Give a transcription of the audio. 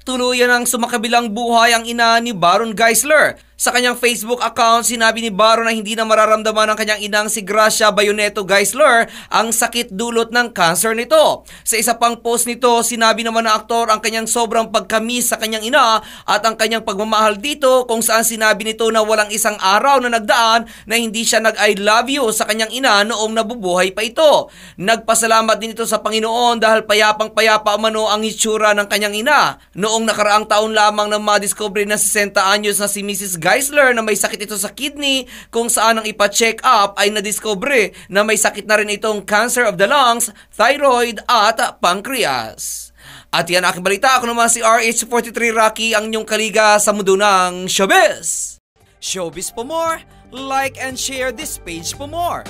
tuluyan ng sumakabilang buhay ang ina ni Baron Geisler. Sa kanyang Facebook account, sinabi ni Baron na hindi na mararamdaman ng kanyang inang si Gracia Bayoneto Geisler ang sakit dulot ng cancer nito. Sa isa pang post nito, sinabi naman ng aktor ang kanyang sobrang pagkamis sa kanyang ina at ang kanyang pagmamahal dito, kung saan sinabi nito na walang isang araw na nagdaan na hindi siya nag-I love you sa kanyang ina noong nabubuhay pa ito. Nagpasalamat din ito sa Panginoon dahil payapang-payapa umano ang hitsura ng kanyang ina. Noong nakaraang taon lamang na madiscover na 60 anyos na si Mrs. Geisler na may sakit ito sa kidney, kung saan ang ipa-check up ay nadiscover na may sakit na rin itong cancer of the lungs, thyroid at pancreas. At yan aking balita. Ako naman si RH43 Rocky, ang inyong kaliga sa mundo ng showbiz. Showbiz for more, like and share this page for more.